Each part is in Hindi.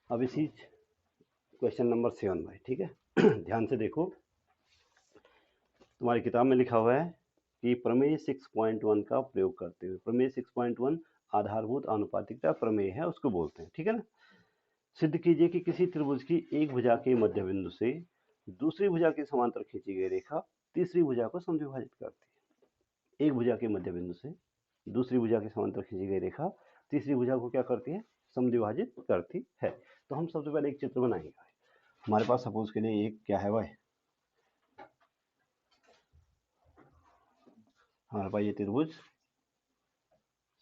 अब इसी क्वेश्चन नंबर 7 भाई, ठीक है। ध्यान से देखो, तुम्हारी किताब में लिखा हुआ है कि प्रमेय 6.1 का प्रयोग करते हुए, प्रमेय 6.1 आधारभूत आनुपातिकता प्रमेय है, उसको बोलते हैं, ठीक है ना। सिद्ध कीजिए कि किसी त्रिभुज की एक भुजा के मध्य बिंदु से दूसरी भुजा के समांतर खींची गई रेखा तीसरी भुजा को समद्विभाजित करती है। एक भुजा के मध्य बिंदु से दूसरी भुजा के समांतर खींची गई रेखा तीसरी भुजा को क्या करती है, समद्विभाजित करती है। तो हम सबसे पहले एक चित्र बनाएंगे। हमारे पास सपोज के लिए एक क्या है भाई, हमारे पास ये त्रिभुज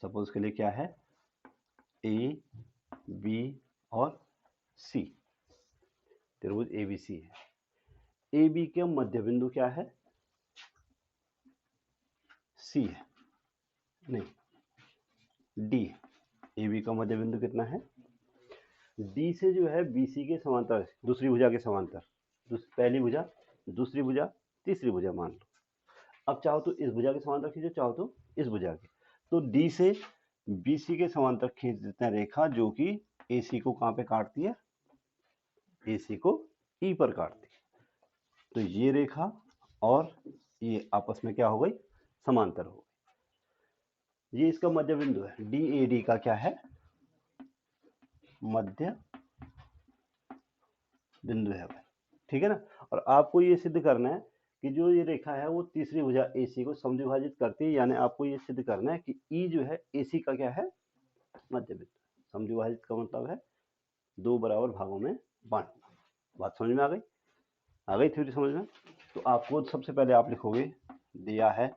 सपोज के लिए क्या है, ए बी और सी, त्रिभुज ए बी सी है। ए बी के मध्य बिंदु क्या है, सी है, नहीं डी है। ए बी का मध्य बिंदु कितना है, डी से जो है बी सी के समांतर, दूसरी भुजा के समांतर, पहली भुजा दूसरी भुजा तीसरी भुजा मान लो। अब चाहो तो इस भुजा के समांतर खींचो, चाहो तो इस भुजा के। तो डी से बी सी के समांतर खींच देते हैं रेखा, जो कि ए सी को कहाँ पे काटती है, ए सी को ई पर काटती है। तो ये रेखा और ये आपस में क्या हो गई, समांतर हो गई। ये इसका मध्य बिंदु है, डी ए डी का क्या है, मध्य बिंदु है भाई, ठीक है ना। और आपको ये सिद्ध करना है कि जो ये रेखा है वो तीसरी भुजा AC को समद्विभाजित करती है, यानी आपको ये सिद्ध करना है कि E जो है AC का क्या है, मध्य बिंदु। समद्विभाजित का मतलब है दो बराबर भागों में बांटना। बात समझ में आ गई थ्योरी समझ में। तो आपको सबसे पहले आप लिखोगे, दिया है,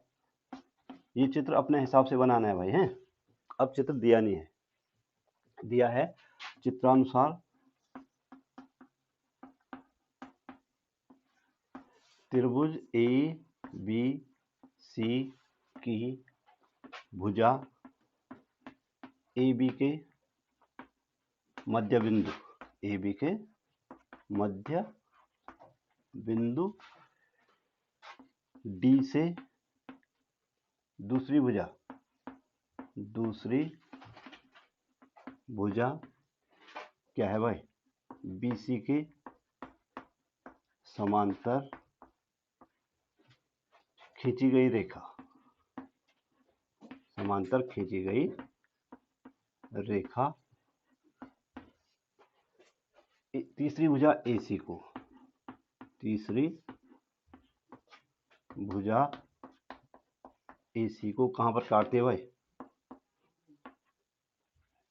ये चित्र अपने हिसाब से बनाना है भाई, हैं। अब चित्र दिया नहीं है, दिया है चित्रानुसार त्रिभुज ए बी सी की भुजा ए बी के मध्य बिंदु, ए बी के मध्य बिंदु डी से दूसरी भुजा क्या है भाई, बी सी के समांतर खींची गई रेखा, समांतर खींची गई रेखा तीसरी भुजा AC को, तीसरी भुजा AC को कहां पर काटती है भाई,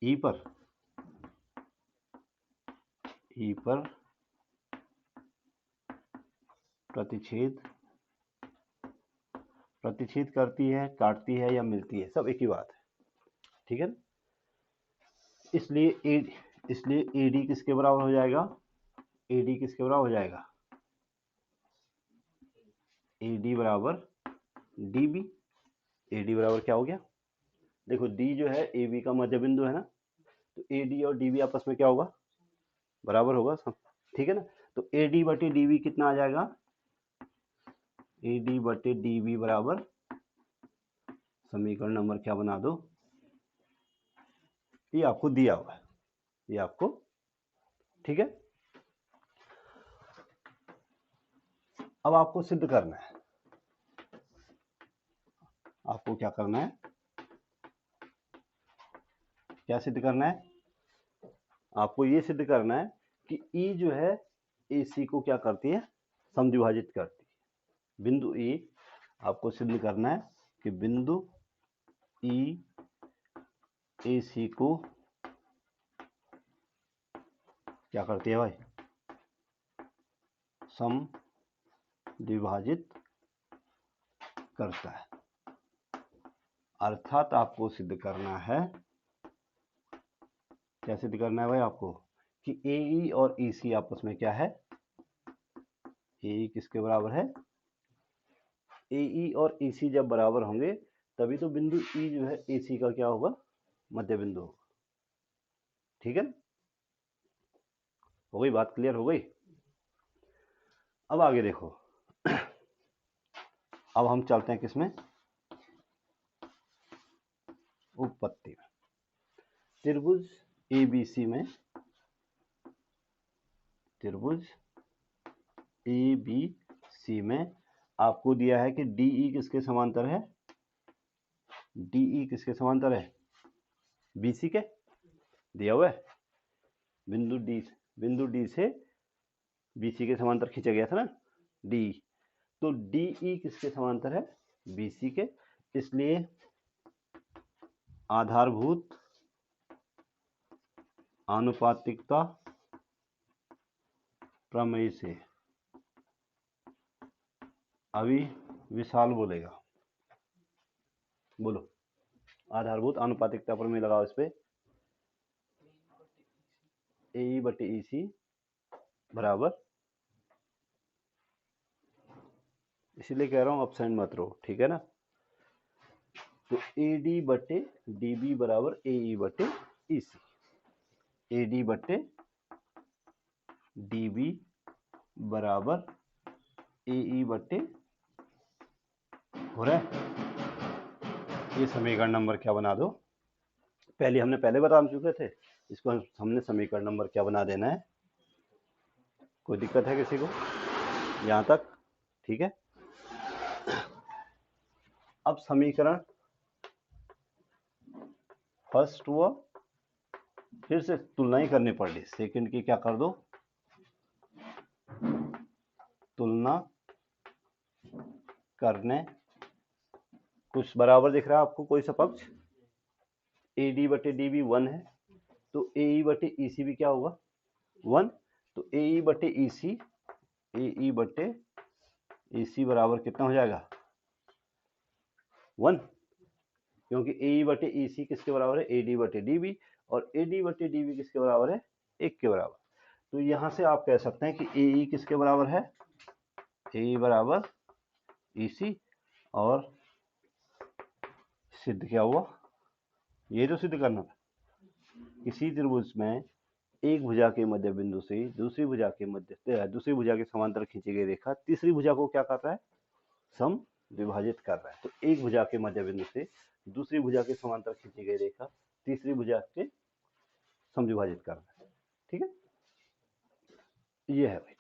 E पर, E पर प्रतिच्छेद करती है, काटती है या मिलती है, सब एक ही बात है, ठीक है ना। इसलिए AD किसके बराबर हो जाएगा, AD किसके बराबर हो जाएगा, AD बराबर DB। AD बराबर क्या हो गया, देखो D जो है AB का मध्य बिंदु है ना, तो AD और DB आपस में क्या होगा, बराबर होगा सब, ठीक है ना। तो AD बटे DB कितना आ जाएगा, AD बटे DB बराबर, समीकरण नंबर क्या बना दो, ये आपको दिया हुआ है, ये आपको, ठीक है। अब आपको सिद्ध करना है, आपको क्या करना है, क्या सिद्ध करना है, आपको ये सिद्ध करना है कि E जो है AC को क्या करती है, समद्विभाजित करती है। बिंदु E आपको सिद्ध करना है कि बिंदु E AC को क्या करती है भाई, समद्विभाजित करता है। अर्थात आपको सिद्ध करना है, क्या सिद्ध करना है भाई आपको, कि AE और EC आपस में क्या है, AE किसके बराबर है, AE और EC जब बराबर होंगे तभी तो बिंदु E जो है AC का क्या होगा, मध्य बिंदु होगा, ठीक है। हो गई बात, क्लियर हो गई। अब आगे देखो, अब हम चलते हैं किसमें, उत्पत्ति में। त्रिभुज ABC में त्रिभुज ए बी सी में आपको दिया है कि DE किसके समांतर है, DE किसके समांतर है, BC के दिया हुआ है। बिंदु D से BC के समांतर खींचा गया था ना D, तो DE किसके समांतर है, BC के। इसलिए आधारभूत आनुपातिकता प्रमेय से अभी विशाल बोलेगा, बोलो आधारभूत आनुपातिकता प्रमेय लगाओ इस पे। AE बटे EC बराबर, इसीलिए कह रहा हूं अपसेंट मत रहो, ठीक है ना। तो AD बटे DB बराबर AE बटे EC, AD बटे DB बराबर AE बटे, हो रहा है। ये समीकरण नंबर क्या बना दो, हमने पहले बता चुके थे, इसको हमने समीकरण नंबर क्या बना देना है। कोई दिक्कत है किसी को यहां तक, ठीक है। अब समीकरण फर्स्ट हुआ, फिर से तुलना ही करनी पड़ रही, सेकंड की क्या कर दो, तुलना करने, कुछ बराबर दिख रहा है आपको कोई सा पक्ष, AD बटे DB 1 है, तो AE बटे EC भी क्या होगा 1, तो AE बटे EC बराबर कितना हो जाएगा 1, क्योंकि AE बटे EC किसके बराबर है, AD बटे DB, और AD बटे DB किसके बराबर है, 1 के बराबर। तो यहां से आप कह सकते हैं कि AE किसके बराबर है, AE बराबर EC, और सिद्ध क्या हुआ, ये जो सिद्ध करना था, किसी त्रिभुज में एक भुजा के मध्य बिंदु से दूसरी भुजा के समांतर खींची गई रेखा तीसरी भुजा को क्या कर रहा है, सम विभाजित कर रहा है। तो एक भुजा के मध्य बिंदु से दूसरी भुजा के समांतर खींची गई रेखा तीसरी भुजा के समविभाजित कर रहा है, ठीक है। ये है भाई।